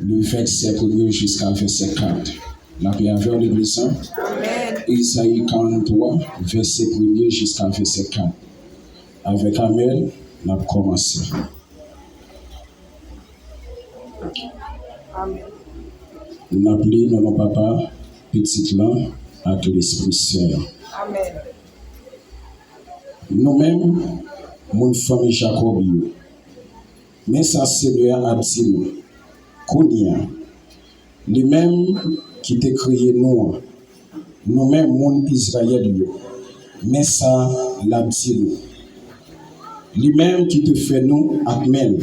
le verset 1 jusqu'à verset 4. La paix avec l'église. Isaïe 43, verset 1 jusqu'à verset 4. Avec Amen, on a commencé. Amen. On a appelé notre papa, petit là, avec l'Esprit Saint. Amen. Nous-mêmes, mon famille Jacob, mais ça Seigneur a dit nous, Kounia, les mêmes qui t'ont créé nous, nous-mêmes, mon Israël, mais ça l'a dit nous. Les mêmes qui te fait nous, Amen.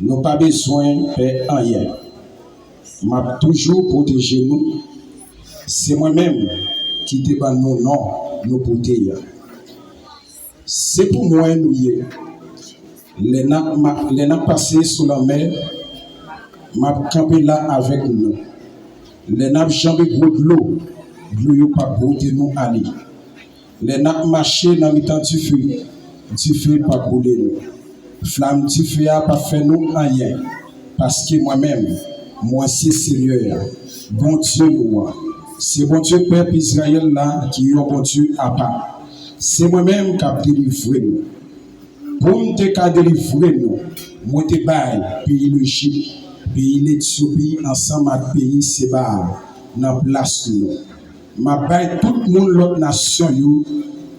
Nous pas besoin de faire rien. M'a toujours protégé nous. C'est moi-même qui te bat nos noms, nous protéger. C'est pour moi nous y les n'a passé sous la mer, m'a campé là avec nous. Les n'a jamais gros de l'eau yo pas brûler nous aller. Les n'a marché dans le temps du feu pas brûler nous. Flamme du feu a pas fait nous rien. Parce que moi-même, moi c'est Seigneur, bon Dieu moi. C'est bon Dieu Père Israël là qui est bon Dieu à part. C'est moi-même qui a délivré nous. Pour me délivrer nous, moi te bail pays l'Égypte, pays l'Éthiopie ensemble avec pays Sébar dans place nous. Ma bail tout le monde l'autre nation you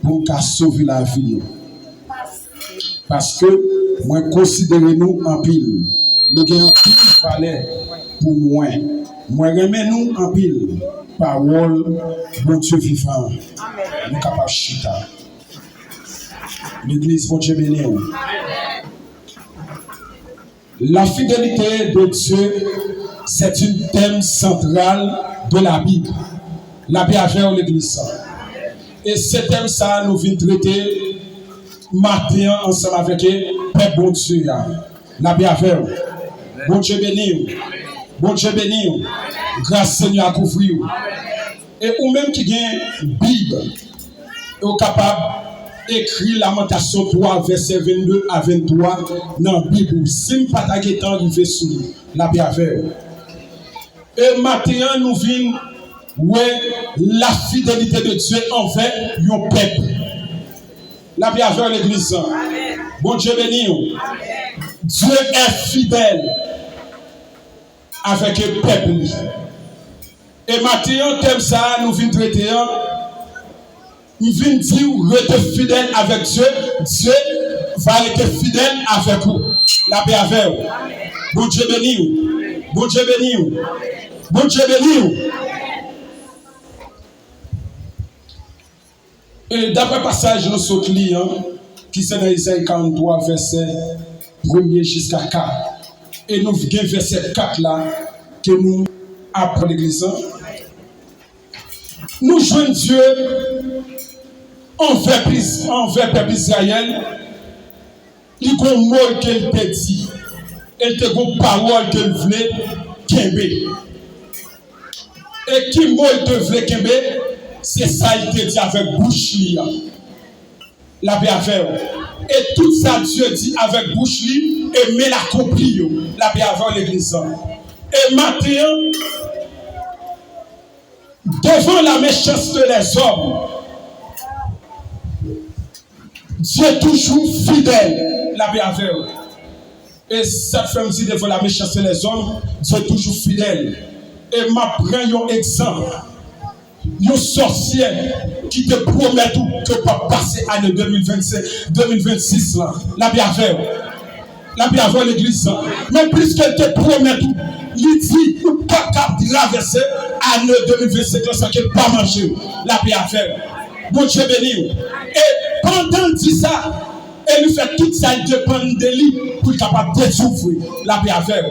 pour qu'a sauver la vie nous. Parce que moi considère nous en pile. Nous avons pile valeur pour moi. Moi remets nous en pile. Parole bon Dieu vivant. Nous capable chita. L'église bon Dieu béni. La fidélité de Dieu, c'est un thème central de la Bible. La Bible avec l'église. Et ce thème ça nous vient traiter matin ensemble avec Père bon Dieu. La Bible avec bon Dieu béni. Bon Dieu béni. Grâce Seigneur à couvrir. Et ou même qui gagne Bible, est capable d'écrire Lamentation 3, verset 22 à 23 dans la Bible. Si nous pas arrivé sous la Bible. Et maintenant, nous venons la fidélité de Dieu envers son peuple. La Bible l'église. Bon Dieu béni. Dieu est fidèle avec le peuple. Et maintenant, thème ça, nous venons traiter. Nous venons dire, restez fidèle avec Dieu. Dieu va être fidèle avec vous. La paix avec vous. Bon Dieu béni. Bon Dieu béni. Bon Dieu béni. Et d'après le passage, nous sommes clients, qui sont dans Isaïe 43, verset 1 jusqu'à 4. Et nous avons verset 4 là, que nous apprenons l'église. Nous jouons Dieu envers peuple Israël. Il y a un mot qu'il t'a dit. Il y a une parole qu'il voulait qu'il et qui mot il te voulait qu'il c'est ça il te dit avec bouche la paix avec. Et tout ça Dieu dit avec bouche et met l'accompli la paix avec l'église. Et maintenant, devant la méchanceté des hommes, Dieu est toujours fidèle, la paix avec. Et cette femme dit devant la méchanceté des hommes, Dieu est toujours fidèle. Et ma prends un exemple. Un sorcier qui te promet tout que pas passer l'année 2026 là, la paix avec. La paix avec l'église. Mais puisqu'elle te promet tout, il dit pas capable de traverser l'année 2025 sans qu'elle pas manger. La paix avec. Bon Dieu béni. Et pendant qu'il dit ça, elle lui fait tout ça, il dépend de lui pour être capable de souffrir. La paix avec.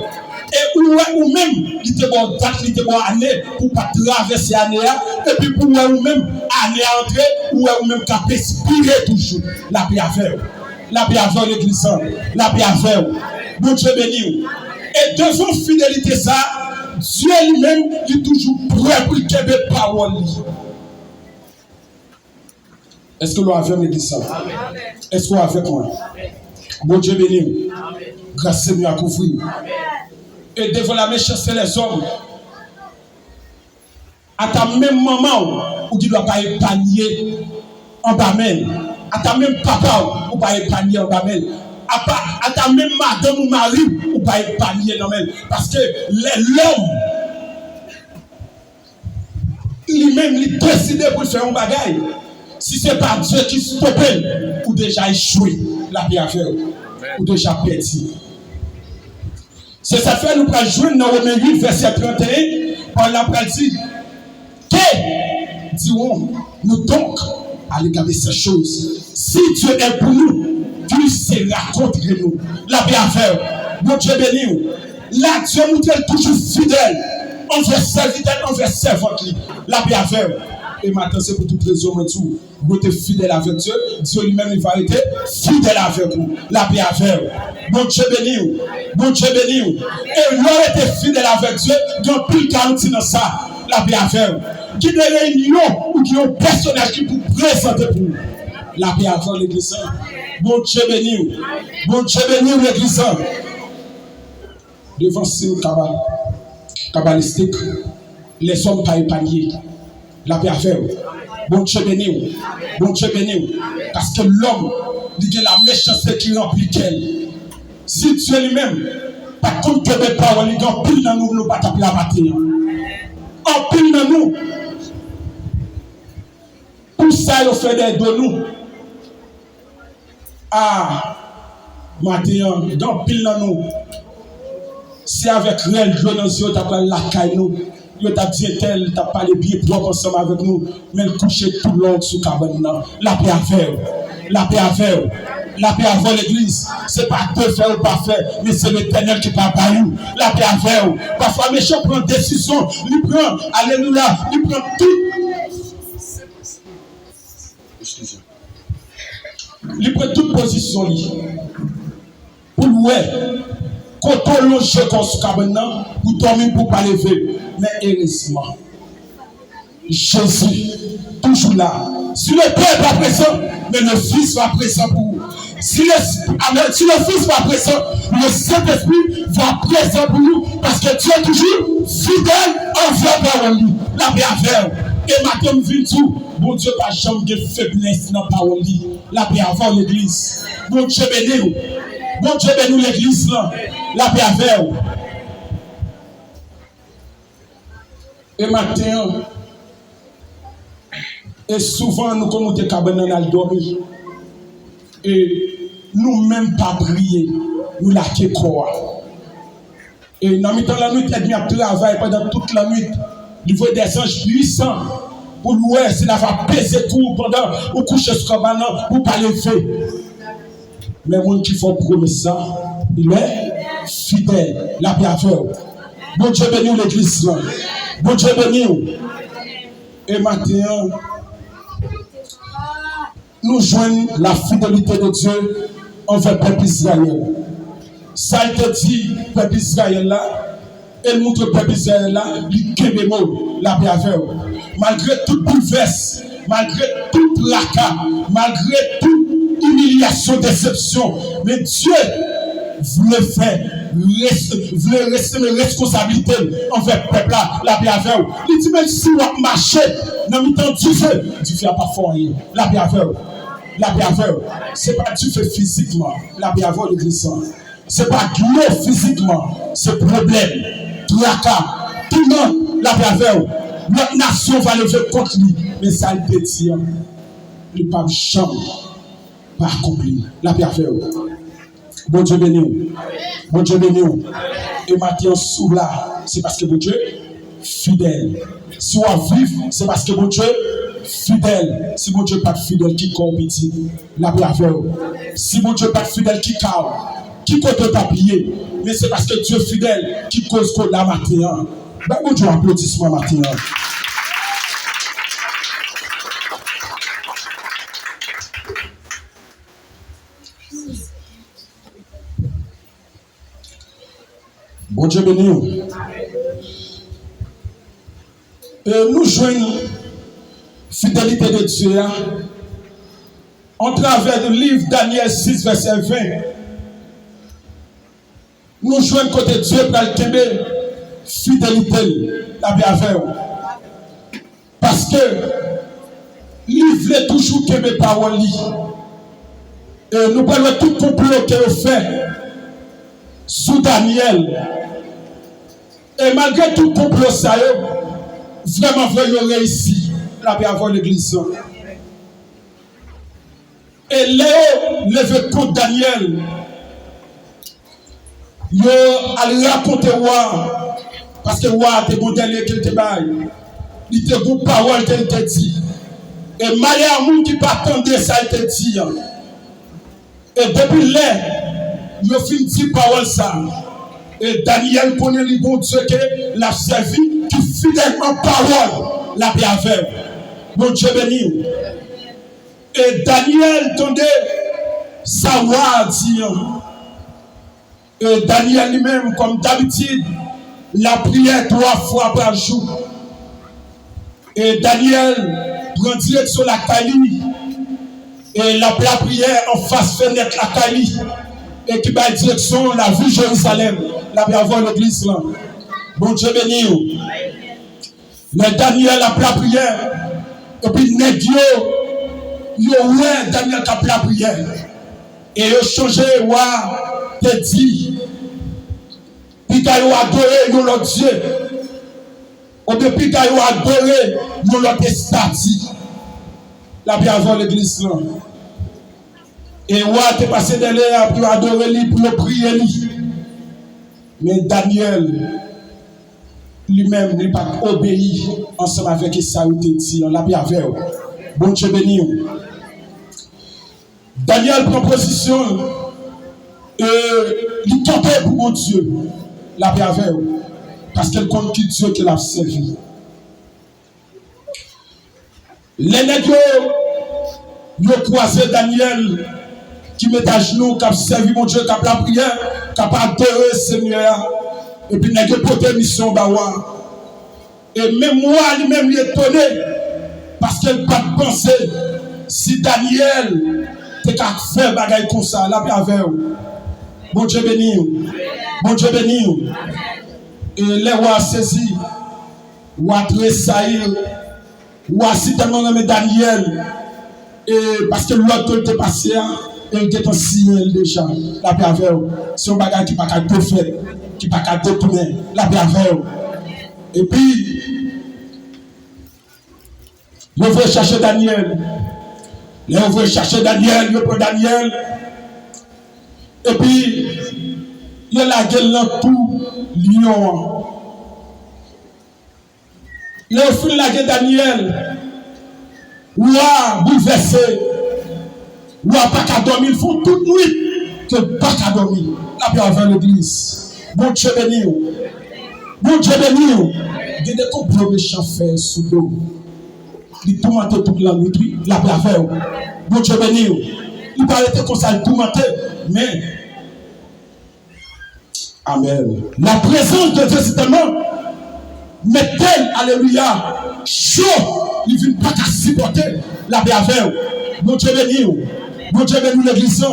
Et ou même, il te bon date, il te bon année pour pas traverser l'année. Et puis pour ou même, année entrée, ou même qu'à respirer toujours. La paix avec. La paix avec l'église. La paix avec. Bon Dieu béni. Et devant fidélité ça, Dieu lui-même est toujours prêt pour qu'il ait parole. Est-ce que l'on a fait l'église ça? Est-ce qu'on a fait moi? Bon Dieu béni. Grâce Seigneur à couvrir. Et devant la méchanceté les hommes, à ta même maman, ou tu ne dois pas épargner en bas même. À ta même papa, ou pas épargner en bas même. À ta même madame ou mari, ou pas épargner non même. Parce que l'homme, lui-même, il décide pour faire un bagage. Si ce n'est pas Dieu qui stoppe, ou déjà échoué, la vie à faire, ou déjà perdu. C'est ça fait nous prenons jouer dans Romains 8, verset 31, par la pratique. Que dirons-nous donc à l'égard de ces choses? Si Dieu est pour nous, qui sera contre nous? La vie à faire. Mon Dieu béni. Là, Dieu nous est toujours fidèle. Envers serviteur, envers servante. La vie à faire. Et maintenant, c'est pour toutes les hommes et tout. Vous êtes fidèle avec Dieu. Dieu lui-même, il va être fidèle avec vous. La vie à faire. Mon Dieu béni. Mon Dieu béni. Et l'homme était fidèle avec Dieu. Donc, plus garantie dans ça. La vie à faire. Qui des réunions ou qui ont un personnage qui vous présente pour vous. La vie à faire l'église. Mon Dieu béni. Mon Dieu béni l'église. Devant ce kabbalistique, les hommes pas épargnés. La paix à faire. Bon Dieu béni. Bon Dieu béni. Parce que l'homme, il a la méchanceté qui remplit qu'elle. Si Dieu lui-même, pas comme que mes paroles, il y a pile dans nous, nous pas taper la bataille. En pile dans nous. Pour ça, il fait des de nous. Ah, maintenant, dans pile dans nous. Si avec réel violence, tu as parlé la caille nous. Tu as dit tel, tu as parlé bien propre ensemble avec nous. Mais le coucher tout l'autre sous cabane. La paix à faire. La paix à faire. La paix à faire l'église. Ce n'est pas de faire ou pas faire, mais c'est l'éternel qui parle par nous. La paix à faire. Parfois, méchant prend décision. Il prend, alléluia, il prend tout. Il prend toute position. Pour louer. Quand on longe comme ce cabane, vous dormez pour ne pas lever. Mais heureusement, Jésus, toujours là. Si le Père va présent, mais le Fils va présent pour vous. Si le Fils va présent, le Saint-Esprit va présent pour nous. Parce que Dieu est toujours fidèle envers parole. La paix à faire. Et maintenant, vu tout, bon Dieu, pas jamais de faiblesse dans la parole. La paix à faire l'église. Bon Dieu béni. Bon Dieu béni l'église là. La paix à faire. Et maintenant, et souvent nous comme des cabanes dans le dormir. Et nous même pas prier, nous la quoi. Et dans la nuit, elle vient travailler pendant toute la nuit. Il faut des anges puissants pour louer, c'est la va peser tout pendant ou coucher sur le cabane pour pas lever. Mais mon qui font promesse ça, il est fidèle, la paix à faire. Bon Dieu béni l'église là. Bon Dieu béni. Et maintenant, nous joignons la fidélité de Dieu envers le peuple Israël. Ça il te dit, peuple Israël là, et montre le peuple Israël là, il kebe mo, la paix à faire. Malgré toute bouleverse, malgré tout placard, malgré toute humiliation, déception, mais Dieu voulait faire, voulait rester mes responsabilités envers le peuple là, la paix à faire. Il dit même si on marche, dans le temps du feu n'a pas fort rien. La paix à faire. La paix à faire. Ce n'est pas du feu physiquement, la paix à faire l'église. Ce n'est pas glou physiquement, c'est problème. Tracas, tout le monde, la paix à faire. Notre nation va lever contre lui, mais ça le détient. Il ne peut jamais pas accomplir. La paix à faire. Bon Dieu béni. Bon Dieu béni. Et maintenant, sous là, c'est parce que bon Dieu fidèle. Si on vit, c'est parce que bon Dieu fidèle. Si bon Dieu n'est pas fidèle, qui compétit, la paix à faire. Si bon Dieu n'est pas fidèle, qui cale, qui compte t'appuyer. Mais c'est parce que Dieu est fidèle qui cause que la matin. Ben, bon Dieu, applaudissement matin. Bon Dieu béni. Et nous joignons fidélité de Dieu en travers du livre Daniel 6, verset 20. nous jouons côté Dieu pour le tomber fidélité la bien avec. Parce que il voulait toujours que mes paroles. Et nous parlons tout complot que fait sous Daniel. Et malgré tout complot, ça vraiment vraiment réussi la bien avoir l'église. Et Léo levait contre Daniel. Yo allait raconter roi parce que roi était bon dernier qu'il te baille. Il était bon parole qu'il te dit. Et malgré un monde qui pas attendre ça il te dit. Et depuis là, il a fini de dire parole ça. Et Daniel connaît le bon Dieu que l'a servi, qui fidèlement parole la bien avec. Bon Dieu béni. Et Daniel tendait savoir dire. Et Daniel lui-même, comme d'habitude, la prière 3 fois par jour. Et Daniel prend direction la Cali. Et la prière en face fenêtre la Cali. Et qui va direction la vue Jérusalem. La bien voir l'église là. Bon Dieu béni. Mais Daniel a la prière. Et puis Nédio, ouais, Daniel a la prière. Et il a changé, ouais, te dit. Puis il a adoré notre Dieu. Ou depuis qu'il a adoré notre statut. La bien voir l'église là. Et ouais, tu es passé de l'air pour adorer lui, pour le prier lui. Mais Daniel, lui-même, n'est pas obéi ensemble avec Isaïe te dit. On l'a bien fait. Bon Dieu béni. Daniel prend position. Il tombait pour mon Dieu. La bien fait. Parce qu'elle compte qui Dieu qui l'a servi. Les nègres, ils ont croisé Daniel qui met à genoux, qui a servi mon Dieu, qui a la prière, qui a adoré le Seigneur. Et puis, il a porté mission. Et même moi, lui-même, il est étonné. Parce qu'elle n'a pas pensé si Daniel était à faire des choses comme ça. Là, avec bon Dieu béni. Bon Dieu béni. Et les rois saisi, rois tressaillir, rois si tellement aimé Daniel. Et parce que l'autre était passé, il était en signe déjà. La paix avec eux. C'est un bagage qui n'a pas de faire, qui n'a pas de détourner. La paix avec eux. Et puis, il veut chercher Daniel. Il veut chercher Daniel, il prend Daniel. Et puis, il a la gueule dans tout lion. Il a fait la gueule Daniel. Ouah, bouleversé. Ouah, pas qu'à dormir. Il faut toute nuit que pas qu'à dormir. La paix avec l'église. Bon Dieu béni. Bon Dieu béni. Il y a des complots méchants faits sous l'eau. Il tourmente toute la nuit. La paix avec. Bon Dieu béni. Il paraît comme ça, il tourmente. Mais, amen. La présence de Dieu, c'est tellement, mais tel, alléluia, chaud, il ne vient pas qu'à supporter la paix avec. Bon Dieu béni. Bon Dieu béni l'église.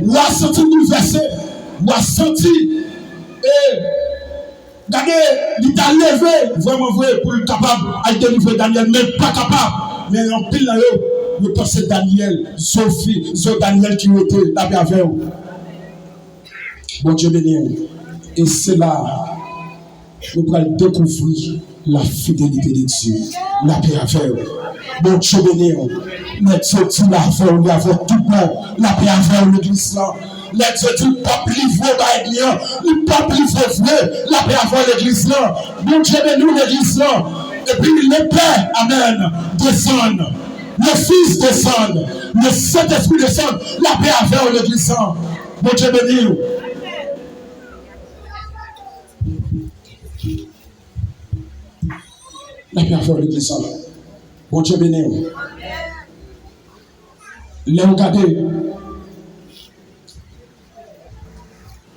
Ou a senti bouleversé. Ou a senti. Et, regardez, il t'a levé, vraiment vrai, pour être capable de délivrer Daniel, mais pas capable. Mais en pile là, je pense que Daniel, Sophie, Daniel qui était là avec vous. Bon Dieu béni. Et c'est là que nous allons découvrir la fidélité de Dieu, la paix avec vous. Bon Dieu béni. Mais Dieu dit la paix, on y avait tout le monde, la paix avec vous, l'église là. Les Dieu dit, pas plus vrai, il pas plus vrai, la paix avec l'église là. Bon Dieu béni, l'église là. Et puis le Père, amen, descend. Le Fils descend. Le Saint-Esprit descend. La paix avec l'église là. Bon Dieu béni. La paix avec l'église là. Bon Dieu béni. Les regardez.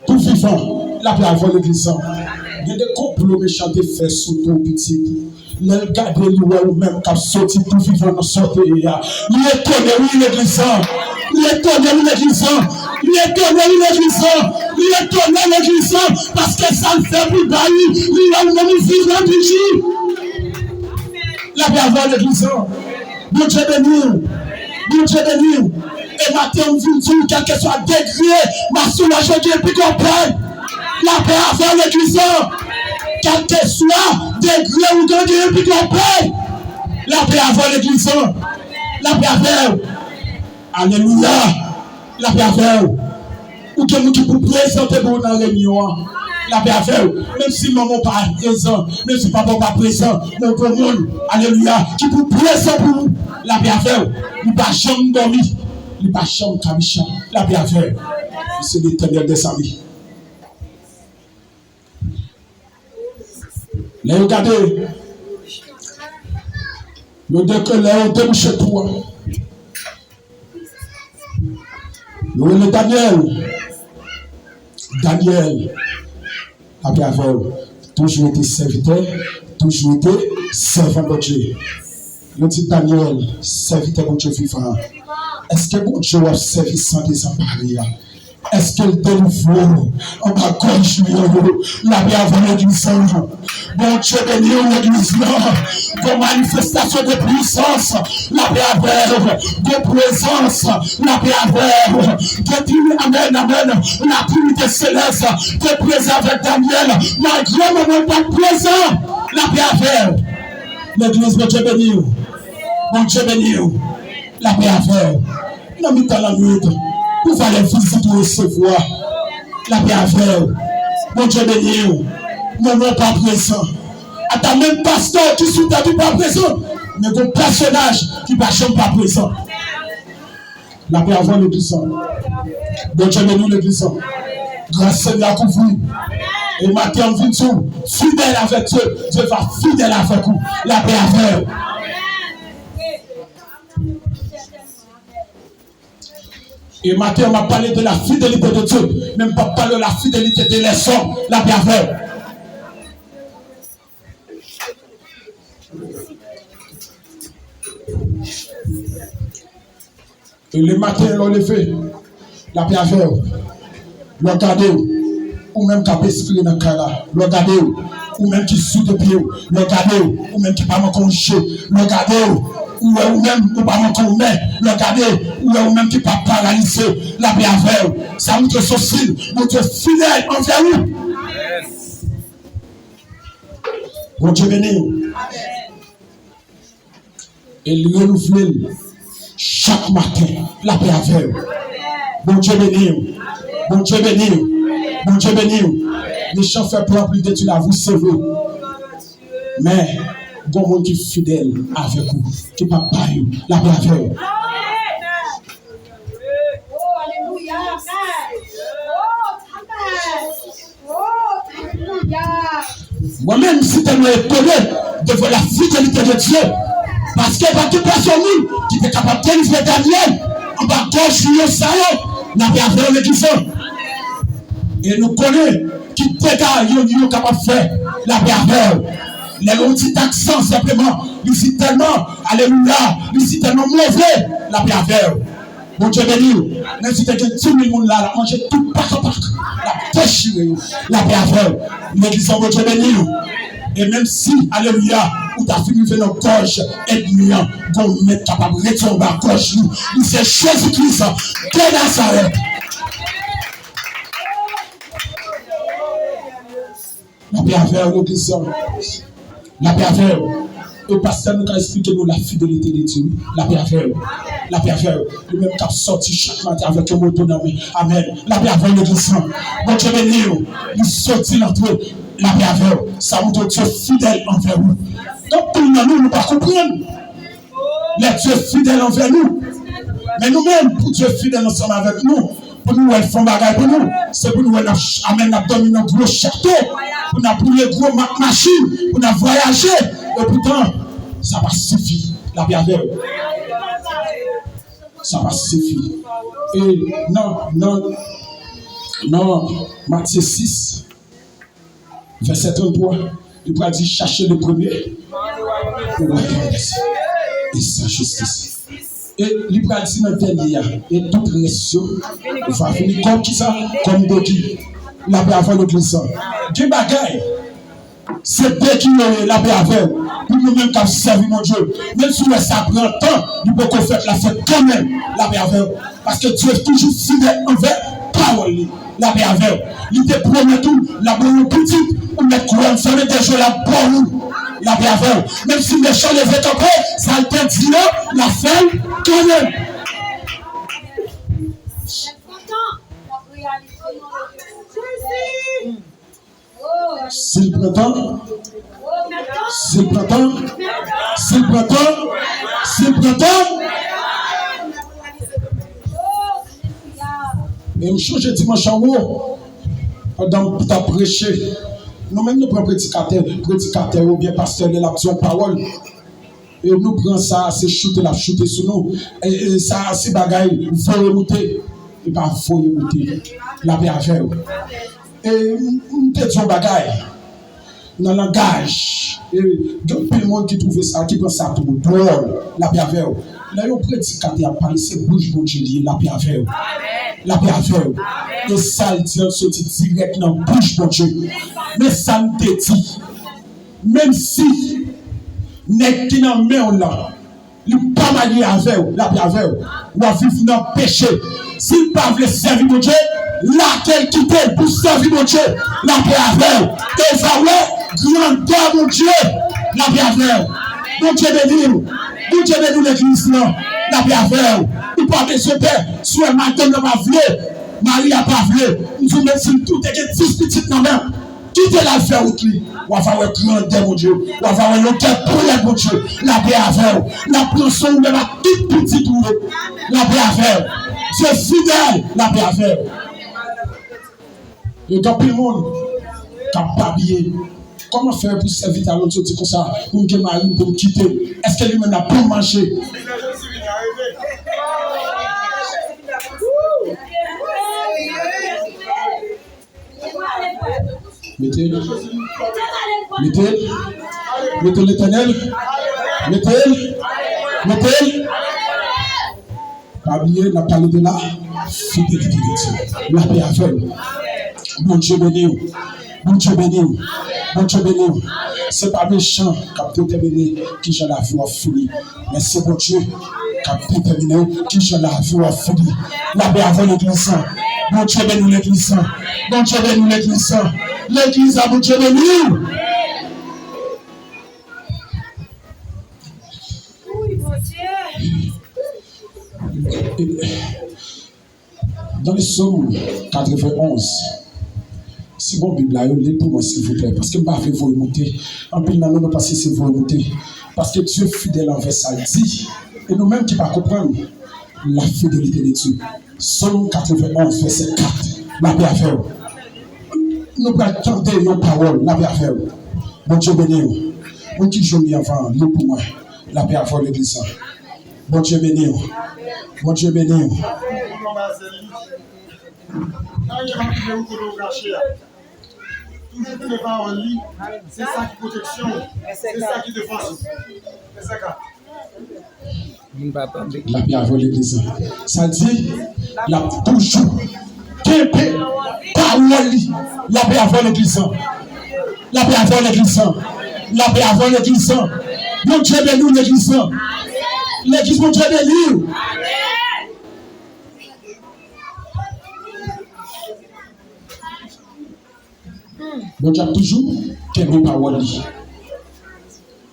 Tout vivant, la paix avec l'église là. Il y a des complots méchants de faire sous ton petit. Les regardez, lui même qui a sorti tout vivant dans sortir. Il est étonné, oui, l'église là. Il est étonné, oui, l'église là. lui étonner l'église, lui étonner l'église, parce que ça le fait pour bailler, lui a même vivre du jour. La paix avant l'église. Bon Dieu béni. Bon Dieu béni. Et matin, on vient dire, quel que soit le degré, ma soulage Dieu, puis qu'on paye. La paix avant l'église. Quel que soit le degré où Dieu, puis qu'on paye. La paix avant l'église. La paix avant. Alléluia. La paix avant. Ou que nous qui pour présenter pour dans la réunion. La paix avec, même si maman pas présent, même si papa pas présent, mon bon monde, alléluia, qui pour présent pour nous, la paix avec, il pas jamais dormi, il pas jamais camicha, la paix avec, c'est l'Éternel de sa vie. Là, regardez, le décret là, on débouche toi. Le Daniel. Après avoir toujours été serviteur, toujours été servant de Dieu. Je dis Daniel, serviteur de Dieu vivant. Est-ce que mon Dieu a servi sans désemparer? Est-ce que le délivre en bas gauche, la paix avant l'église? Bon Dieu béni l'église là, de manifestation de puissance, la paix avec, de présence, la paix avec, de amen, amen, la Trinité céleste, de présent avec Daniel, malgré mon nom pas présent, la paix avec. L'église, bon Dieu béni, bon Dieu béni, la paix avec. Nous mettons la nuit. Vous allez visiter ou recevoir la paix avec. Mon Dieu béni, mon nom pas présent. À ta même pasteur qui sous ta vie pas présent, mais ton personnage qui va jamais pas présent. La paix avant l'église. Bon Dieu béni l'église. Grâce Seigneur à couvrir. Et matin on vient tout fidèle avec Dieu. Dieu va fidèle avec vous. La paix avec. Et matin, on m'a parlé de la fidélité de Dieu, même pas parler de la fidélité de l'essor, la bienveillance. Et le matin, on le fait, la bienveillance. Regardez, ou même qui a esprit dans le cas, regardez, ou même qui sous de pied, regardez, ou même qui pas mon congé, regardez. Ou même qui pas mon main, regardez, ou même qui pas paralysé, la bienveillance. Ça montre sociale, montre fidèle envers nous. Bon Dieu béni. Et le renouveler chaque matin, la bienveillance. Bon Dieu béni. Bon Dieu béni. Bon Dieu béni. Les gens font peur plus de tu l'as vous sauver. Mais bon monde qui est fidèle avec vous, qui ne peut pas la bienveillance. Moi-même, si tu es étonné devant la fidélité de Dieu, parce qu'il y a toute personne qui est capable de délivrer Daniel en bas gauche, la bienveillance l'église. Et nous connaissons qui est capable de faire la bienveillance. Les petits accents simplement, ils sont tellement, alléluia, ils sont tellement mauvais, la bienveillance. Mon Dieu béni, même si tu as 10 000 personnes là, la manger tout partout, la déchirer, la bienveillance. L'église, mon Dieu béni. Et même si, alléluia, ou tu as fini de faire notre gorge ethnique, qu'on est capable de retomber à gorge, c'est Jésus-Christ de Nazareth. La bienveillance, l'église. La bienveillance. Et pasteur nous a expliqué nous la fidélité de Dieu. La bienveillance. La bienveillance. Le même qui a sorti chaque matin avec un mot de nom. Amen. La bienveillance, l'église. Bon Dieu béni, il sortit l'entrée. La bienveillance. Ça montre Dieu fidèle envers nous. Donc, pour nous, nous ne pas comprendre. Les Dieu fidèle envers nous. Mais nous-mêmes, pour Dieu fidèle ensemble avec nous, pour nous, elles font bagaille pour nous. C'est pour nous, elles amènent à dormir dans gros château, pour nous brûler gros machines, pour nous voyager. Et pourtant, ça va suffire. La bienveillance. Ça va suffire. Et non, Matthieu 6, verset 33, il pourra dire chercher le premier. Et sa justice. Et il va dire dans le dernier, et toute réaction va finir comme qui ça, comme Doki. La paix avant l'église. Dieu bagaille. C'est Dieu qui la paix avec. Pour nous-mêmes qui avons servi mon Dieu. Même si ça prend temps, nous pouvons faire la fête quand même. La paix avec. Parce que Dieu est toujours fidèle envers parole. La paix avec. Il te promet tout. La bonne petite. Ou mettre courant. Ça veut déjà la bonne. La paix avec. Même si les gens les veulent encore, ça te dit la fête quand même. S'il printemps, s'il printemps, s'il printemps, s'il printemps. Et je change dimanche en haut, pendant que tu as prêché. Nous-mêmes, nous prenons prédicateur ou bien pasteur de l'action parole. Et nous prenons ça, c'est shooter sur nous. Et ça, c'est bagaille, il faut remonter. Et pas faut remonter. La paix à faire. Et nous disons bagaille dans le langage. Et tout le monde qui trouve ça, qui pense ça tout drôle, la paix à faire. Là, on prédicateur a parlé, c'est bouche bon Dieu, la paix à faire. La paix à faire. Et ça, il dit, on se dit direct dans la bouche bon Dieu. Mais ça me dit, même si n'est qui n'a main là, il n'est pas marié avec la paix à faire, ou à vivre dans le péché. S'il ne veut pas servir mon Dieu, laquelle quitte pour servir mon Dieu, la paix à faire. Et ça, grandeur mon Dieu, la paix à faire. Mon Dieu bénis-nous. Mon Dieu bénis l'église là, la paix à faire. Il parle de ce père, soit madame n'a pas voulu, Marie n'a pas voulu. Nous même si tout est 10 petites dans même. Quittez la faire au cli. On va avoir grandeur mon Dieu. On va avoir le cœur pour les mon Dieu. La paix à faire. La plançon même à toute petite ou la paix à faire. C'est fidèle, la paix à faire. Et quand tout le monde capable comment faire pour servir à l'autre comme ça, pour me marier, pour me quitter? Est-ce que lui-même n'a pas mangé? Mettez l'éternel. Mettez. Pas oublier, on a parlé de la fidélité de Dieu. La paix à faire. Mon Dieu béni. Mon Dieu béni. Mon Dieu béni. Ce n'est pas méchant qui a déterminé qui j'ai la vie fini. Mais c'est mon Dieu qui a déterminé qui j'ai la vie fini. La paix avant l'église. Mon Dieu béni l'église. Mon Dieu béni l'église. L'église a mon Dieu béni. Dans le psaume 91, si bon Bible là, lisez pour moi s'il vous plaît, parce que je ne vais pas faire volonté. En plus, nous ne pas c'est volonté. Parce que Dieu est fidèle envers ça dit. Et nous-mêmes qui ne pas comprendre la fidélité de Dieu. Psaume 91, verset 4. La paix à faire. Nous ne pouvons pas tenter nos paroles. La paix à faire. Bon Dieu béni. Mon petit jour avant, lisez pour moi. La paix à faire l'église. Bon Dieu béni. Bon Dieu béni. Toujours devant en lit, c'est ça qui protection, c'est ça qui défense. C'est ça. La paix avant l'église. Ça dit, la toujours. Képé, parole, la paix avant l'église. La paix avant l'église. La paix avant l'église. Mon Dieu béni l'église. L'église, mon Dieu béni. Bon Dieu toujours qu'elle veut parole.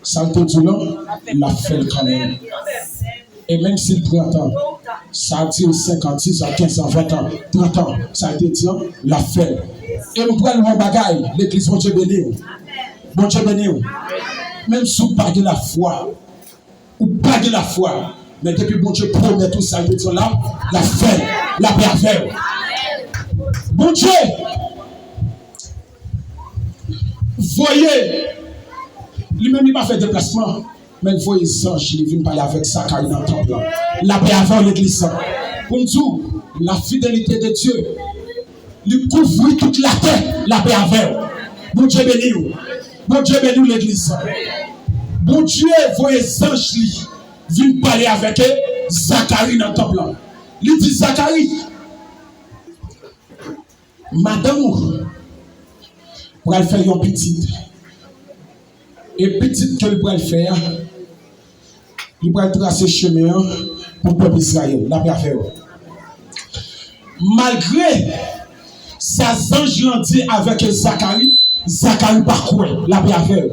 Ça te dit là, la fait quand même. Et même s'il prend temps, ça a dit 56 ans, 15 ans, 20 ans, 30 ans, ça a été dit, la fait. Et nous prenons mon bagaille, l'église, bon Dieu béni. Bon Dieu béni. Même si vous pas de la foi, ou pas de la foi, mais depuis bon Dieu promet tout ça, il dit là, la fait, la paix à faire. Bon Dieu, voyez, lui-même il m'a fait déplacement, mais il voyait les anges, il vient parler avec sa caille dans le temple. La paix avant l'église. Pour nous, la fidélité de Dieu, lui couvre toute la terre, la paix avant. Bon Dieu béni, bon Dieu béni l'église. Bon Dieu, voyez les anges, viennent parler avec eux, Zacharie dans le temple. Il dit Zacharie, madame, pour elle faire une petite. Et petite que le faire, il va tracer chemin pour le peuple Israël. La paix à faire. Malgré sa ange dit avec Zacharie, Zacharie par quoi? La paix à faire.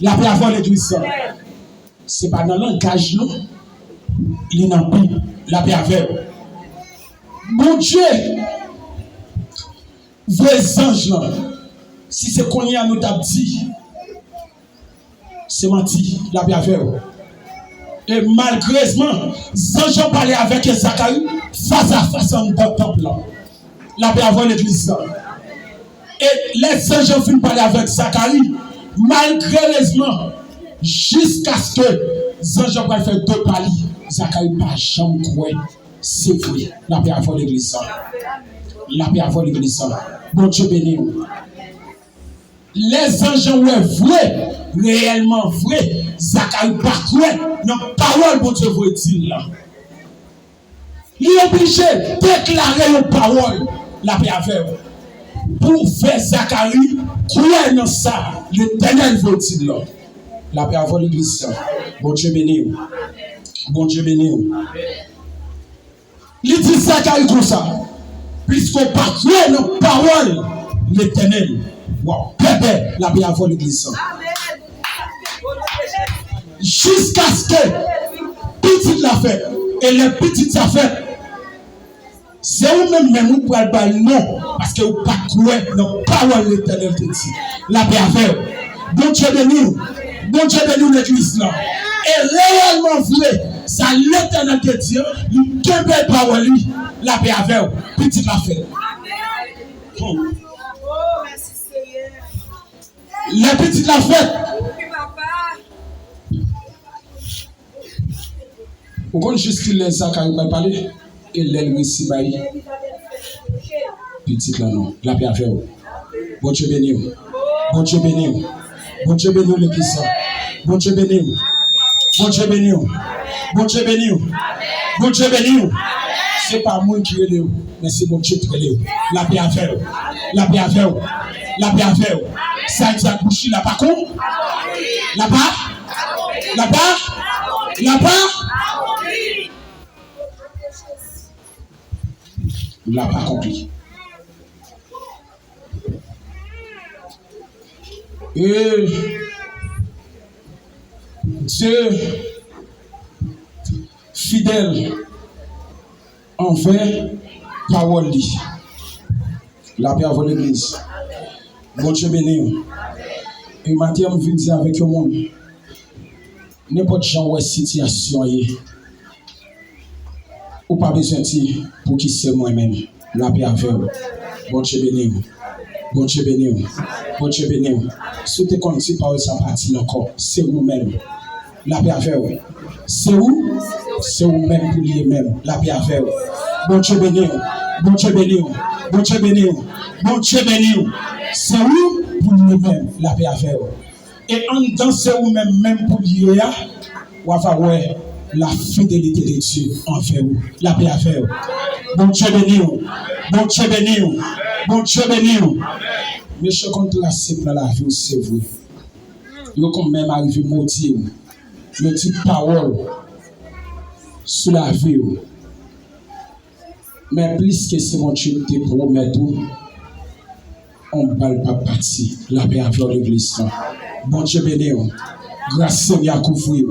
La paix à faire l'église. Ce n'est pas dans le langage, non. Il n'a pas la paix à faire. Mon Dieu, vos anges, si c'est qu'on y a nous t'a dit, c'est menti, la paix à faire. Et malheureusement, les anges parlaient avec Zacharie face à face dans le temple. La paix à faire l'église. Et les anges finissent parler avec Zacharie, malheureusement, jusqu'à ce que les anges vont faire deux palis. Zacharie n'a pas jamais cru. C'est vrai. La paix à faire l'église. La paix à faire l'église. Bon Dieu béni. Les anges sont vrais, réellement vrais. Zacharie pas cru. Non, parole, bon Dieu, vous dit là. Il est obligé de déclarer une parole. La paix à faire. Pour faire Zacharie croire dans ça, l'Éternel veut dire là. La paix avant l'église. Bon Dieu béni. Bon Dieu béni. Il dit Zacharie comme ça. Puisqu'on pas croire dans parole, l'Éternel. Wow. Pépé, la paix avant l'église. Jusqu'à ce que petite la fait. Et les petites affaires. C'est vous-même vous pouvez pas non parce que vous pas croire dans parole l'Éternel te dit. La paix à faire. Bon Dieu béni. Bon Dieu béni l'église là. Et réellement vrai, ça l'Éternel te dit, il kembe parole lui, la paix à faire. Petite la fait. Oh merci Seigneur. La petite la fait. Vous connaissez juste les Zacharie va parler. Et l'aile récit bail. Petite là non, la paix à faire. Bon Dieu béni. Bon Dieu béni. Bon Dieu béni l'église. Bon Dieu béni. Bon Dieu béni. Bon Dieu béni. Bon Dieu béni. C'est pas moi qui est là, mais c'est bon Dieu qui est là. La paix à faire. La paix à faire. La paix à faire. Ça exact bouchi là pas con. Là pas. Là pas. Là pas. Il n'a pas compris. Et Dieu, fidèle envers parole, la paix avant l'église. Bon Dieu béni. Et maintenant, je viens dire avec le monde, n'importe quelle situation, ou pas besoin de dire pour qui c'est moi-même. La paix avec vous. Bon Dieu béni. Bon Dieu béni. Bon Dieu béni. Si tu es comme si parole ça partit encore, c'est vous-même. La paix avec vous. C'est vous? C'est vous-même pour lui-même. La paix avec vous. Bon Dieu béni. Bon Dieu béni. Bon Dieu béni. Bon Dieu béni. C'est vous pour lui-même. La paix avec vous. Et en dedans, c'est vous-même, même pour lui, ou à faire la fidélité de Dieu envers vous. La paix à faire. Bon Dieu béni. Bon Dieu béni. Bon Dieu béni. Mais je compte la simple dans la vie, c'est vrai. Vous quand même arrivé maudit. Le dit parole sur la vie. Mais plus que c'est mon Dieu te promet tout, on ne parle pas partir. La paix à faire l'église. Bon Dieu béni. Grâce Seigneur à couvrir.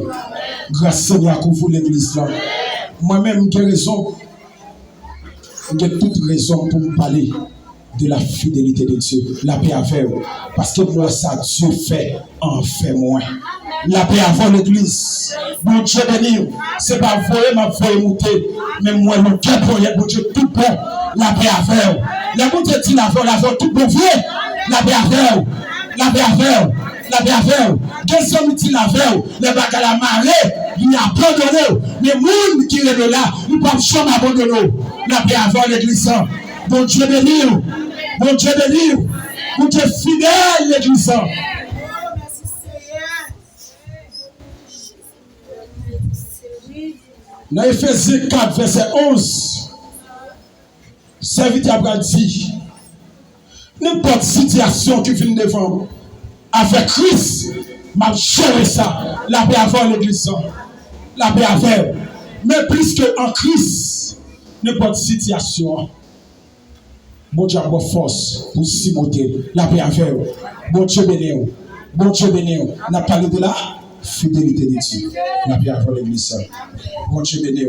Grâce Seigneur à couvrir l'église là. Moi-même, j'ai raison. J'ai toute raison pour me parler de la fidélité de Dieu. La paix à faire. Parce que moi, ça, Dieu fait, en fait moins. La paix avant l'église. Bon Dieu béni. C'est pas voyer ma voie monter. Mais moi, mon cœur pour bon Dieu tout bon. La paix à faire. La bon Dieu dit la voie tout bon vieux. La paix à faire. La paix à faire. La paix à faire. Quels hommes dit la veille, les bagages à la marée, il a abandonné. Les gens qui sont là, ils ne peuvent jamais abandonner. La paix à faire l'église. Bon Dieu béni. Bon Dieu béni. Bon Dieu fidèle l'église. Dans Éphésiens 4, verset 11, serviteur a dit, n'importe situation qui vient devant, avec Christ, m'a géré ça, la paix avant l'église, la paix avec. Mais plus que en Christ, n'importe situation, bon Dieu a bonne force pour Timothée, la paix avec. Bon Dieu béni, bon Dieu béni. On a parlé de la fidélité de Dieu, la paix avant l'église. Bon Dieu béni,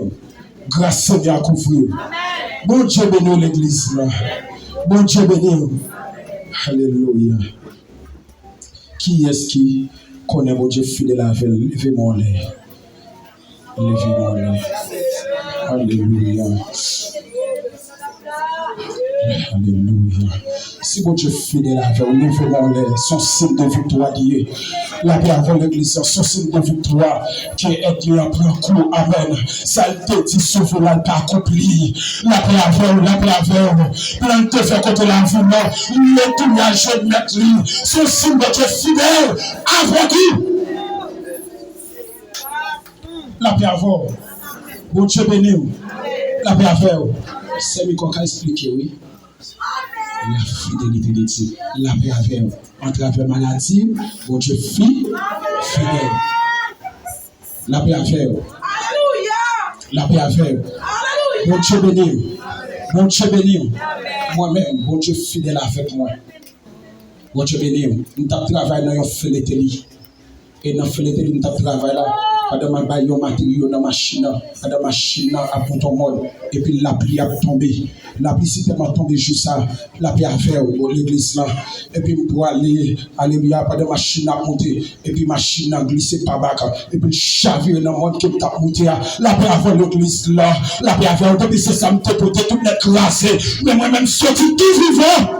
grâce Seigneur à couvrir. Bon Dieu béni l'église là. Bon Dieu béni. Alléluia. Qui est-ce qui connaît mon Dieu fidèle avec lui? Levez-moi l'air. Levez-moi l'air. Alléluia. Alléluia. Si mon Dieu fidèle avec vous, levez-moi l'air. Son signe de victoire Dieu. La paix avant l'église, son signe de victoire qui est Dieu après un coup. Amen. Ça te dit sauver là, pas accompli. La paix avant, la paix avant. Plein de fait contre la vie, non. Le tournage de mettre lui. Son signe de Dieu fidèle avec vous. La paix avant. Bon Dieu béni. La paix avant. C'est mieux qu'on a expliqué, oui. La fidélité de Dieu, la paix avec vous. En travers maladie, bon Dieu fidèle. La paix avec vous. La paix avec vous. Bon Dieu béni. Bon Dieu béni. Moi-même, bon Dieu fidèle avec moi. Bon Dieu béni. Nous travaillons dans une fidélité. Et dans la fidélité, nous travaillons là. Pendant ma baille, matériaux dans la machine, pendant la machine à ton mode, et puis la pluie a tombé. La pluie, si tellement tombé juste ça, la pluie a fait au l'église là. Et puis pour aller, alléluia, pendant la machine a monté, et puis la machine a glissé par bac, et puis chaviré dans le monde qui t'a monté. La pluie a fait l'église là, la pluie a fait, depuis c'est ça, me dépoté, tout les classé. Mais moi-même, sorti tout vivant,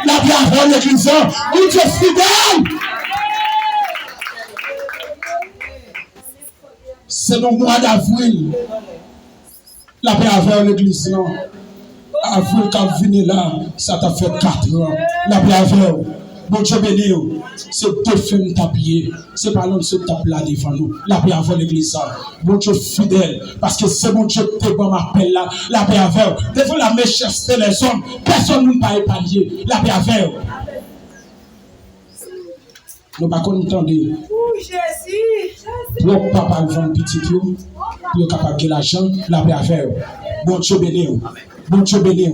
la pluie a fait l'église là, où tu es fidèle. C'est le mois d'avril. La paix avec l'église là. Avril quand venu là, ça t'a fait 4 ans. La paix avec. Bon Dieu béni. C'est 2 femmes tapées. C'est pas l'homme se tape là devant nous. La paix avec l'église là. Bon Dieu fidèle. Parce que c'est mon Dieu qui bon m'appelle là. La paix avec. Devant la méchanceté des hommes, personne ne peut épargner. La paix avec. Nous ne pouvons pas entendre. Pour papa vendre petit peu, pour capable de l'argent, la paix à faire. Bon Dieu béni. Bon Dieu béni.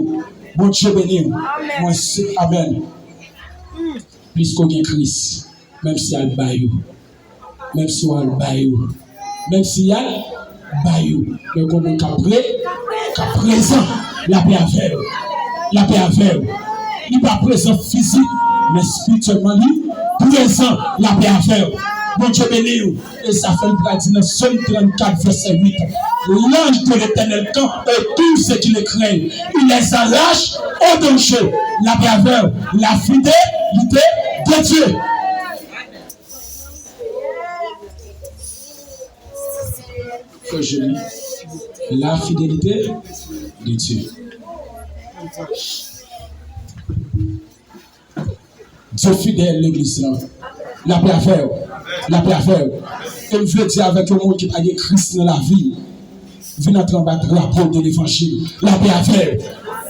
Bon Dieu béni. Moi c'est amen. Plus qu'on a Christ, même si elle baille, même si elle baille, même si elle baille, mais qu'on est qu'à présent, la paix à faire. La paix à faire. Il n'est pas présent physique, mais spirituellement, présent, la paix à faire. Bon Dieu béni, et ça fait le pratique dans Somme 34, verset 8. L'ange de l'éternel camp et tous ceux qui le craignent, il les arrache au danger. La paix avec la fidélité de Dieu. Que je lis la fidélité de Dieu. Dieu fidèle l'église là. La paix à faire. La paix à faire. Et je veux dire avec le monde qui a Christ dans la vie. Venez entrer en bas drapeau de l'évangile. La paix à faire.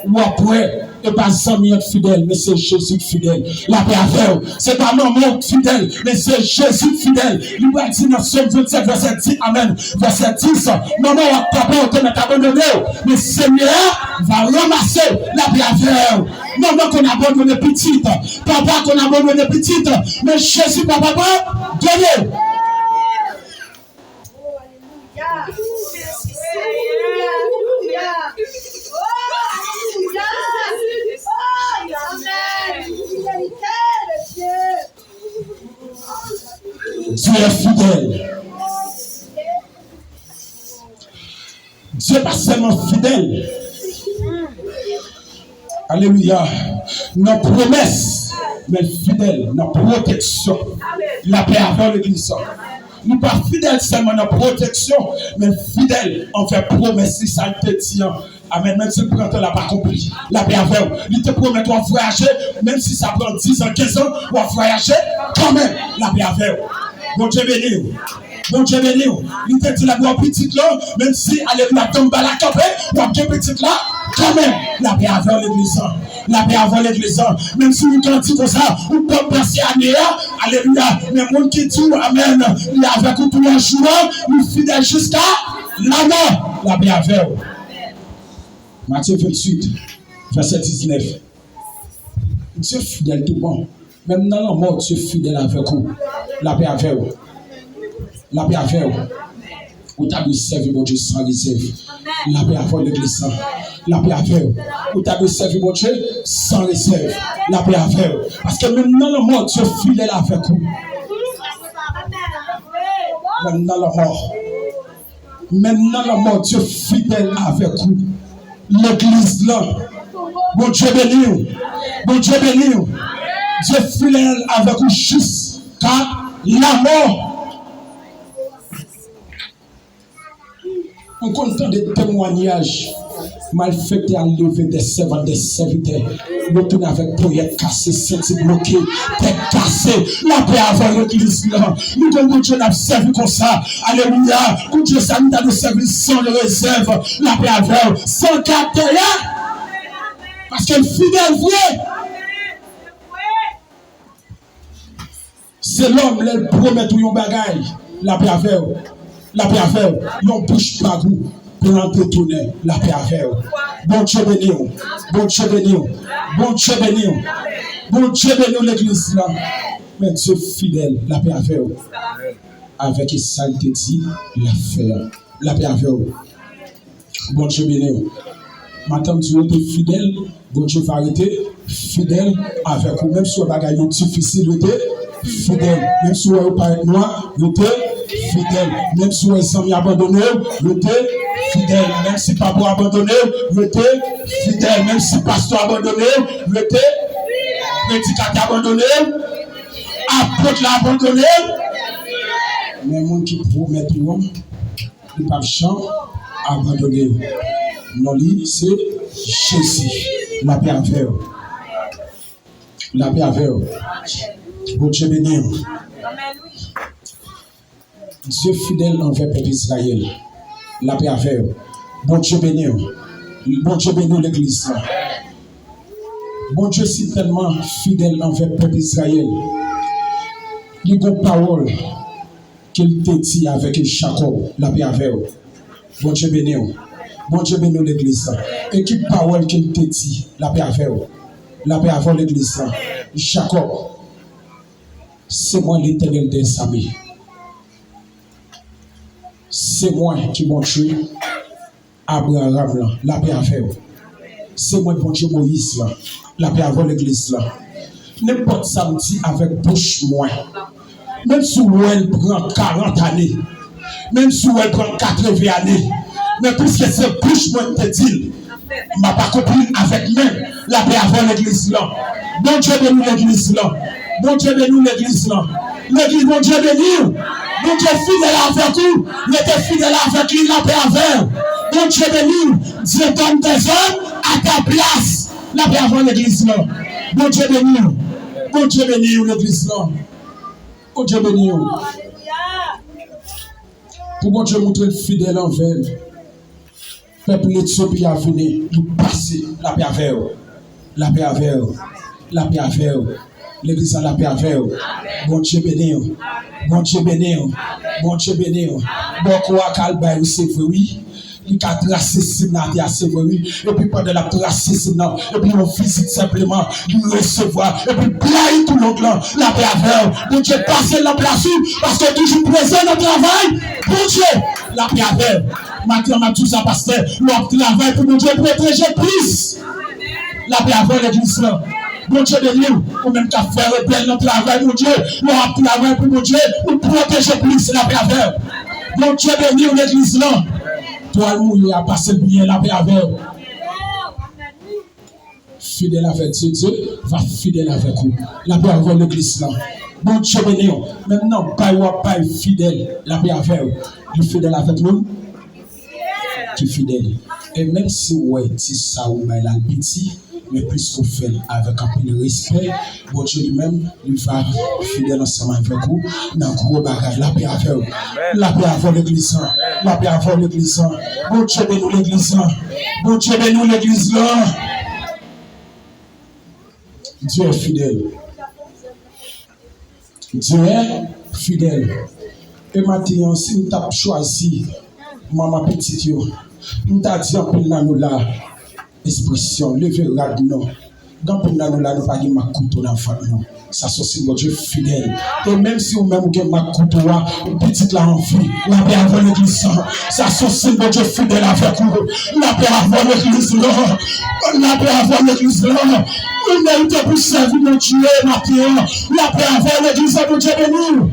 Ou après, et pas 100 000 fidèles, mais c'est Jésus fidèle. La paix à faire. C'est pas maman fidèle, mais c'est Jésus fidèle. Il va dire dans Somme 27, verset 10, amen. Verset 10, maman, papa, on te met abandonné. Mais Seigneur va ramasser la paix à faire. Maman qu'on a abandonné petite, papa qu'on a abandonné petite, mais Jésus, papa, donné. Dieu est fidèle. Dieu n'est pas seulement fidèle. Alléluia. Nos promesses, mais fidèle, nos protections. La paix avant l'église. Nous ne sommes pas fidèles seulement dans la protection, mais fidèles en fait promesse, si ça te dit. Amen. Même si le printemps n'a pas compris. La paix avec vous. Il te promet de voyager, même si ça prend 10 ans, 15 ans, ou voyager, quand même. La paix avec vous. Bon Dieu béni. Bon Dieu béni, il te dit la voix petite là, même si alléluia tombe à la campé, ou à bien petite là, quand même, la paix avant l'église. La paix avant l'église. Même si vous cantez comme ça, vous pouvez penser à Néa, alléluia. Mais mon qui dit amen, il est avec vous tous les jours, il est fidèle jusqu'à la mort. La paix avec vous. Matthieu 28, verset 19. Dieu fidèle tout bon. Même dans la mort, Dieu fidèle avec vous. La paix avec vous. La paix avec vous. Vous avez servi mon Dieu sans réserve. La paix avec l'église. La paix avec vous. Vous avez servi mon Dieu sans réserve. La paix avec vous. Parce que même dans la mort, Dieu fidèle avec vous. Même dans la mort. Même dans la mort, Dieu fidèle avec vous. L'église là. Bon Dieu béni. Bon Dieu béni. Dieu fidèle avec vous jusqu'à la mort. On content des témoignages malfaités à lever des servants, des serviteurs. Nous tournons avec poète cassé, sentis bloqué, tête cassée. La paix avant l'église là. Nous devons Dieu n'a servi comme ça. Alléluia. Pour Dieu, ça nous a servi sans réserve. La paix avant, sans caractère. Parce que le fidèle vrai. C'est l'homme, le promet tout yon bagaille. La paix avec. La paix avec, non bouche pas goût pour l'entretenir. La paix avec. Bon Dieu béni, bon Dieu béni, bon Dieu béni, bon Dieu béni l'église là. Mais Dieu fidèle, la paix avec. Avec les saletés dit, l'affaire. La paix avec. Bon Dieu béni. Madame Dieu est fidèle, bon Dieu va arrêter fidèle avec vous. Même si vous avez un difficile, vous êtes fidèle. Même si vous n'avez pas être noir, vous êtes fidèle. Même si vous êtes amis abandonnés, vous êtes fidèle. Même si papa abandonné, vous êtes fidèle. Même si pasteur abandonné, vous êtes prédicateur abandonné, apôtre abandonné. Mais les gens qui promettent tout, ils ne peuvent pas abandonner. Non, c'est Jésus. La paix avec vous. La paix avec vous. Bon Dieu béni. Dieu fidèle envers le peuple d'Israël. La paix avec vous. Bon Dieu béni. Bon Dieu béni l'église. Bon Dieu est tellement fidèle envers le peuple d'Israël. Il y a une parole qu'il te dit avec Jacob. La paix avec vous. Bon Dieu béni. Bon Dieu béni l'église. Et qui parole qu'il te dit, la paix avec vous. La paix avec l'église. Jacob, c'est moi l'Éternel des armées. C'est moi qui m'en tué Abraham là, la paix avec vous. C'est moi bon Dieu Moïse là, la paix avec l'église là. N'importe samedi avec bouche moi. Même si elle prend 40 années, même si elle prend 80 années. Mais puisque c'est bouche moi te dit, m'a pas compris avec même la paix avant l'église là. Bon Dieu béni l'église là. Bon Dieu béni l'église là. L'église bon Dieu béni. Bon Dieu fidèle avec vous. Il était fidèle avec lui la paix avec. Bon Dieu béni. Dieu donne des hommes à ta place. La paix avant l'église là. Bon Dieu béni. Bon Dieu béni l'église là. Bon Dieu béni. Pour bon Dieu montrer fidèle envers peuple d'Éthiopie a venu nous passer la paix avec eux. La paix avec eux. La paix avec eux. L'église a la paix avec eux. Bon Dieu béni. Bon Dieu béni. Bon Dieu béni. Bon quoi calbaire c'est vrai oui. Il a tracé Simnatia c'est vrai oui. Et puis pendant la tracé Simna et puis on visite simplement il recevoir et puis plaire tout l'autre là la paix avec eux. Bon Dieu passer la place parce que toujours présent dans le travail. Bon Dieu la paix avec eux. Maintenant, on a tout ça, pasteur. L'on travaille pour mon Dieu protéger plus. La paix avec l'église là. Mon Dieu de nous, ou même qu'à faire rebelle notre travail, mon Dieu. L'on travaille pour mon Dieu, pour protéger plus la paix avec. Mon Dieu de nous, l'église là. Toi, le mouillé a passé bien la paix avec. Fidèle avec Dieu, Dieu va fidèle avec vous. La paix avec l'église là. Mon Dieu de nous, maintenant, pas fidèle, la paix avec vous. Il fidèle avec nous. Qui fidèle. Et même si ouais, si ça ou la petit, mais plus qu'on fait avec un peu de respect, bon Dieu lui-même, il va fidèle ensemble avec vous dans le gros bagage. La paix avec vous. La paix avec l'église. La paix avec l'église. Bon Dieu bénis l'église. Bon Dieu bénis l'église là. Dieu est fidèle. Dieu est fidèle. Et maintenant, si nous avons choisi, maman petite, nous avons dit un peu dans la expression, levez rad non. Dans le nous n'avons pas dit ma couteau dans le ça c'est mon Dieu fidèle. Et même si vous même avez ma couteau, petite la envie, la paix avant l'église, ça c'est mon Dieu fidèle avec vous. La paix avant l'église, la paix avant l'église, on mérite pour servir mon Dieu, maintenant. La paix avant l'église, mon Dieu béni.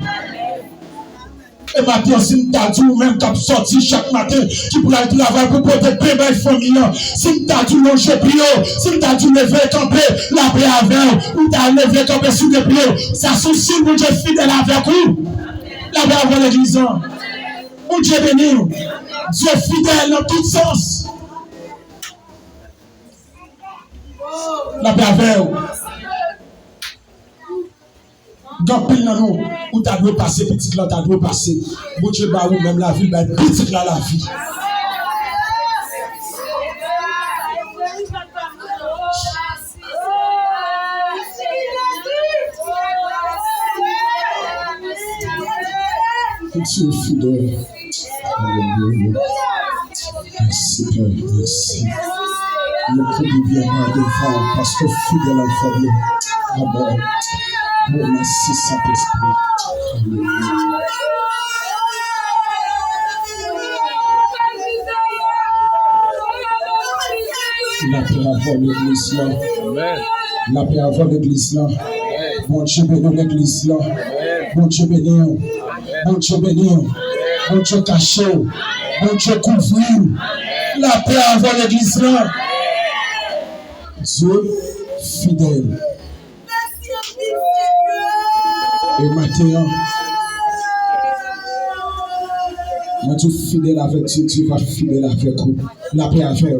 Et maintenant, si nous t'as dit, même quand sorti chaque matin, qui pourrait travailler pour porter paix dans la famille, si nous t'as dit, manger bio, si nous t'as dit, lever camper, la paix avec, ou t'as levé camper sous les pieds, ça soucie, mon Dieu fidèle avec vous. La paix avec l'église. Mon Dieu béni, Dieu fidèle dans tout sens. La paix avec vous. Dans pile dans nous, où tu dois passer, petite là, tu dois passer. Bon Dieu, bah, ou même la vie, bah, petite là, la vie. Dieu fidèle. Alléluia. Merci, Père, merci. Le prix viendra devant, parce que fidèle en famille. Amen. Oh, merci, Saint-Esprit. Alléluia. La paix avant l'église là. La paix avant l'église là. Bon Dieu béni l'église là. Bon Dieu béni. Bon Dieu béni. Bon Dieu caché. Bon Dieu couvrir. La paix avant l'église là. Dieu fidèle. Et maintenant, moi tu es fidèle avec Dieu, tu vas fidèle avec vous. La paix à faire.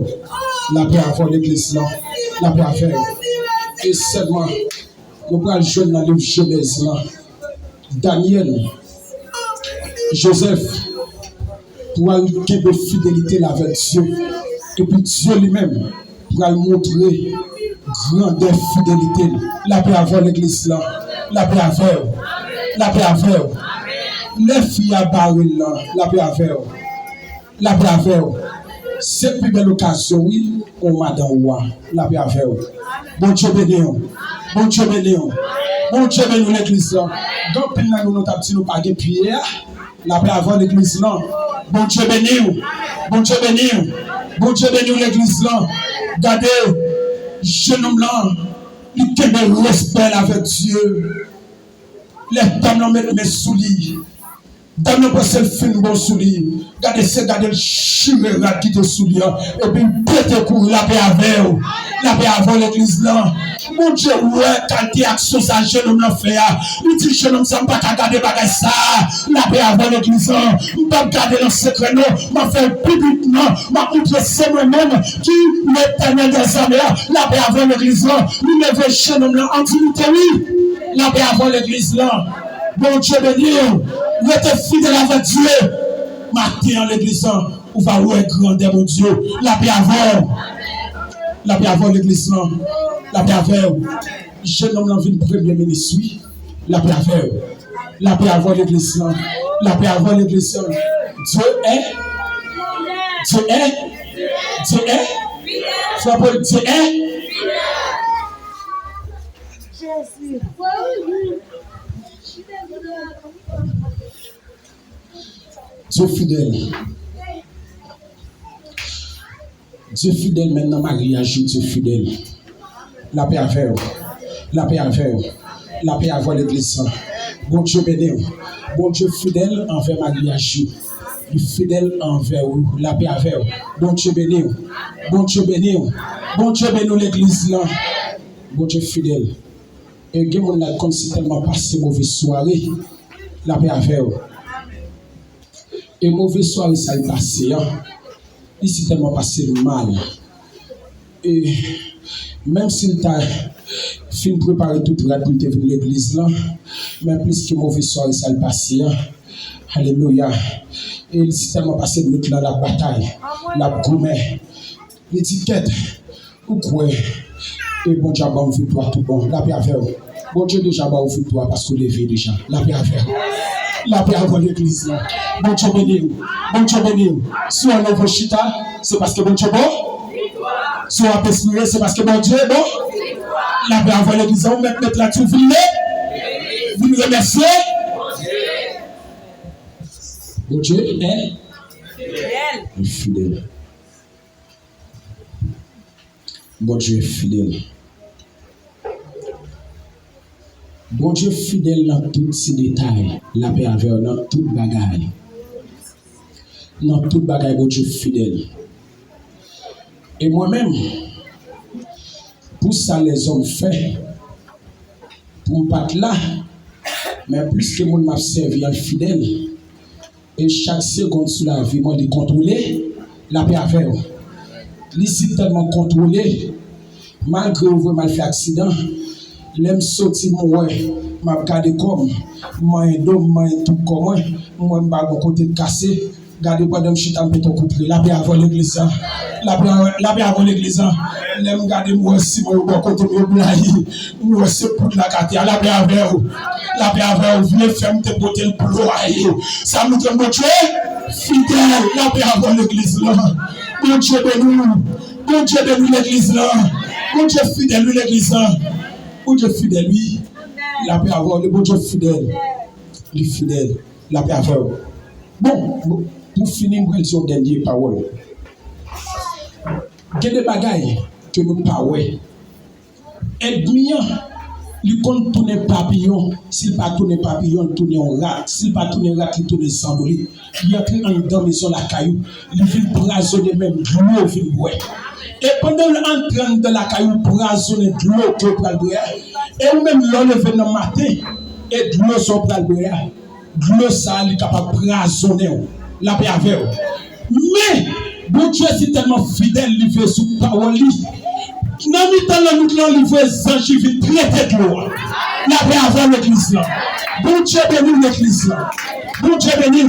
La paix avant l'église là. La paix à faire. Et seulement, nous prenons le jeune dans le Genèse là. Daniel, Joseph, pour avoir une fidélité avec Dieu. Et puis Dieu lui-même, pour montrer grande fidélité. La paix avant l'église là. La paix à faire. La paix à faire. Les filles à baril là. La paix à faire. La paix à faire. C'est plus belle occasion, oui, on m'a dans la paix à faire. Bon Dieu béni. Bon Dieu béni. Bon Dieu béni l'église là. Donc, nous n'avons pas de pierre. La paix avant l'église là. Bon Dieu béni. Bon Dieu béni. Bon Dieu béni l'église là. Regardez, jeune homme là. Il tient le respect avec Dieu. Les dames mettent mes souliers. Dames ne passent le film bon soulier. Regardez, c'est le chimère qui te soulier. Et puis, pété pour la paix avec vous. La paix avant l'église là. Mon Dieu, ouais, quand tu as action, ça, jeune homme l'a fait. Il dit, jeune homme, ça ne va pas garder ça. La paix avant l'église là. Je ne vais pas garder dans le secret, non. Je vais faire publiquement. Je vais montrer c'est moi-même qui l'éternel des hommes là. La paix avant l'église là. Il lève le jeune homme là. En dignité, oui. La paix avant l'église là. Bon Dieu béni. Vous êtes fidèle avec Dieu. Maintenant, l'église là. Vous va voir grandeur, mon Dieu. La paix avant. La paix avant l'église là. La paix avec vous. Jeune homme dans le premier ministre, oui. La paix avec vous. La paix avant l'église là. La paix avant l'église là. Dieu est. Dieu est. Dieu est. Frère Paul, Dieu est. Dieu fidèle. Dieu fidèle maintenant, mariage, Dieu fidèle. La paix à faire. La paix à faire. La paix à voir l'église. Bon Dieu béni. Bon Dieu fidèle envers mariage. Fidèle envers vous. La paix à faire. Bon Dieu béni. Bon Dieu béni. Bon Dieu béni l'église là. Bon Dieu fidèle. Et il y a des gens qui ont tellement passé mauvaise soirée. La paix à faire. Et mauvaise soirée, ça est passé. Il s'est tellement passé mal. Et Même s'il t'a fin préparé tout le pour venir l'église là, mais plus que mauvais soir, ça le passe. Alléluia. Et il s'est tellement passé de nuit dans la bataille, la gourmet, l'étiquette, ou quoi. Et bon Dieu, on fait toi tout bon. La paix à faire. Bon Dieu, déjà, on fait toi parce que levé déjà. La paix à faire. La paix avant l'église là. Bon Dieu béni. Bon Dieu béni. Si on est chita, c'est parce que bon Dieu bon. Si on a péché, c'est parce que bon Dieu est bon. La paix avant l'église, on met là tout vous nous remerciez. Bon Dieu est fidèle. Bon Dieu est fidèle. Bon Dieu fidèle dans tous ces détails. La paix avec dans toute bagaille. Dans toute bagaille, bon Dieu fidèle. Et moi-même, pour ça les hommes fait, pour ne pas être là, mais plus que moi m'a servi en fidèle, et chaque seconde sur la vie, moi, de contrôler, la paix avec. L'ici tellement contrôlé, malgré que mal fait accident, l'aime sorti mon m'a regardé comme moi tout comme moi m'a mon côté cassé, garder pas de chita me ton couper la paix avant l'église, la paix avant l'église, l'aime garder moi aussi mon côté me blaye, moi c'est pour la carte la paix avant venez faire me porter le ployer, ça nous donne mon Dieu fidèle, la paix avant l'église là. Bon Dieu de nous l'église là. Bon Dieu fidèle lui l'église là. Bon Dieu fidèle lui. La paix avoir le bon Dieu fidèle. Le fidèle. La paix avoir. Bon, pour finir, moi, ils ont dernière parole. Il y a des bagailles que nous parlons. Aide-moi. Il compte tourner papillon. S'il pas tourner papillon, tourner en rat. S'il pas tourner rat, il tourne sans lui. Il y a pris en dedans maison la caillou. Il vient brasonner même de l'eau vient boire. Et pendant l'entrain de la caillou brasonner de l'eau que pour le boire. Et ou même l'enlever dans le matin et de l'eau sur pour le boire. De l'eau ça il est capable de brasonner la paix avec. Mais bon Dieu c'est tellement fidèle, il veut sous parole. Dans le temps, nous livrons les anges qui viennent traiter de l'eau. La paix avant l'église. Bon Dieu béni l'église. Bon Dieu béni.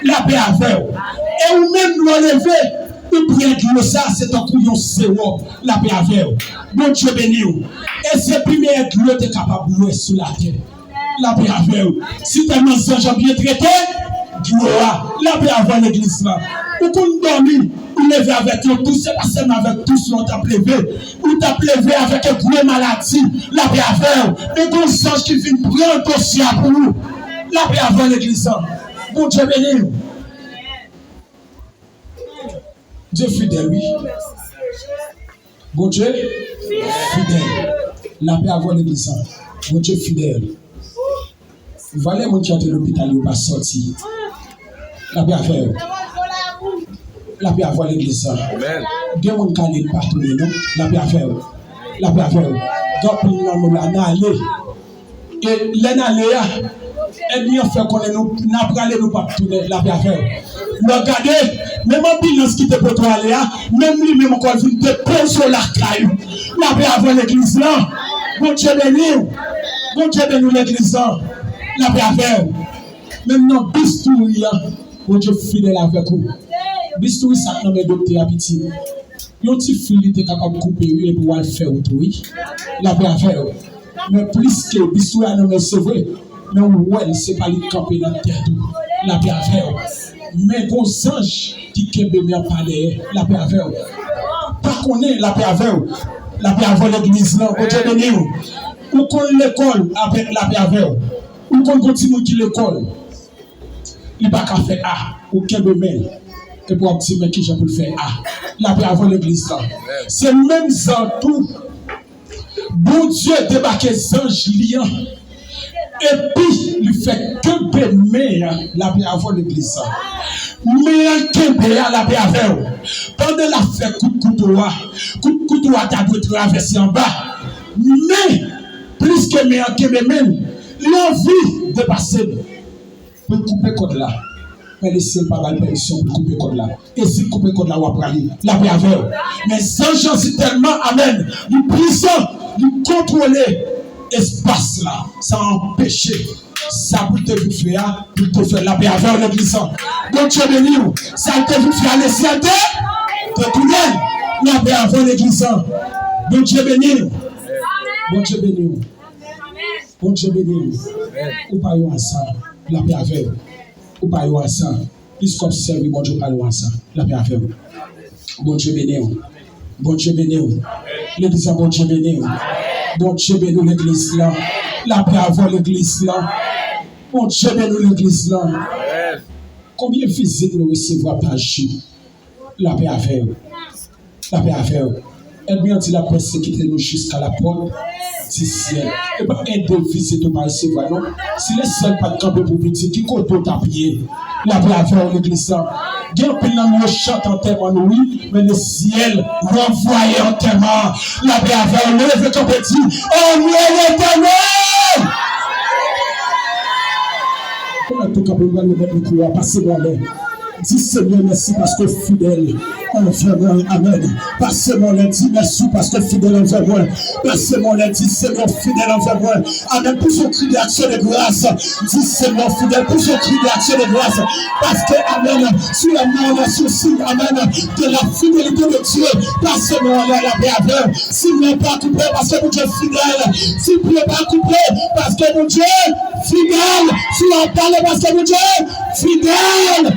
La paix avant. Et ou même nous enlever, nous prions de ça, c'est un couillon zéro. La paix avant. Bon Dieu béni. Et c'est premier que l'eau est capable de louer sur la terre. La paix avant. Si tellement les anges ont bien traité, la paix avant l'église. Ou qu'on dormit. Ou lever avec eux tous, c'est pas seulement avec tous, on t'a levé. Ou t'a levé avec une grosse maladie, la paix avec. Mais bon sens qui vient prendre un dossier pour nous. La paix avec l'église. Bon Dieu béni. Dieu fidèle, oui. Bon Dieu fidèle. La paix avec l'église. Bon Dieu fidèle. Voilà mon Dieu de l'hôpital, il n'est pas sorti. La paix avec. La paix avoir l'église. Amen. Des gens qui allaient partout, la paix faire. La paix faire. Donc, nous allons aller. Et l'année, et bien fait qu'on nous n'a pas allé nous pas tourner la paix faire. Regardez, même en bilan qui te peut toi aller, même lui, même quand il te pose sur la caille. La paix avoir l'église là. Bon Dieu béni. Bon Dieu béni l'église là. La paix faire. Maintenant, bistouri, bon Dieu fidèle avec vous. Bistouri ça nomme docteur à petit. Yon ti fili te capable couper et pour aller faire autre oui. La paix faire. Mais plus que bistouri a nommé c'est vrai. Mais ouais, c'est pas lui camper dans terre tout. La paix faire. Mais gros ange qui kembe me parler, la paix faire. Pas connaît la paix faire. La paix faire l'église là, au Dieu béni. Ou qu'on l'école avec la paix faire. Ou qu'on continue qui l'école. Il pas qu'à faire A ou kembe men. Et pour dire mais qui j'ai pu faire la paix avant l'église là. C'est même ça tout. Bon Dieu débarque les anges liants. Et puis il fait que mais la paix avant l'église là. Mais que la paix avant. Pendant la fait coup de couteau t'as dû traverser en bas. Mais plus que mais même l'envie de passer pour couper code là. Mais laissez le pas la permission pour couper code là. Et si couper code là, on va aller. La paix avec. Mais Jean c'est tellement, amen, il puissant, il contrôler espace là, sans empêcher. Ça pour te faire, pour te faire la paix avec l'église. Donc Dieu béni, ça te fait faire les cités, te tourner la paix avec l'église. Donc Dieu béni. Bon Dieu béni. Bon Dieu béni. Ou pas y ensemble, la paix avec. Ou pas y ensemble. Puisqu'on observe, bon Dieu pas y ensemble, la paix avec. Bon Dieu béni. Bon Dieu béni. L'église, bon Dieu béni. Bon Dieu béni l'église là. La paix avec l'église là. Bon Dieu béni l'église là. Combien de visites nous recevons par jour? La paix avec. La paix avec. Elle bien dit la persécuter nous jusqu'à la porte du ciel. Et pas un de visite pas recevoir non. Si les seuls pas de camper pour petit qui compte à pied. La paix avec l'église là. Bien pile dans nous chante en témoin oui, mais le ciel renvoyé en témoin. La paix avec le lever comme petit. Oh nous l'éternel. Comment tout camper va le mettre pour passer dans l'air. Dis Seigneur merci parce que fidèle envers moi, amen. Passez-moi lundi, merci parce que fidèle envers moi. Passez-moi lundi, Seigneur fidèle envers moi. Amen. Pour son cri d'action de grâce. Dis Seigneur fidèle pour son cri d'action de grâce. Parce que, amen, sur la main, la souci, amen, de la fidélité de Dieu. Passez-moi la paix avec. S'il n'est pas coupé parce que mon Dieu est fidèle. S'il n'est pas coupé parce que mon Dieu est fidèle. S'il n'a pas parlé parce que mon Dieu est fidèle.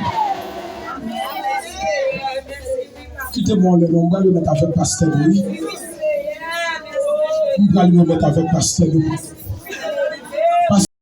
Quittez-moi le nom, on va le mettre avec Pasteur Louis. On va le mettre avec Pasteur Louis.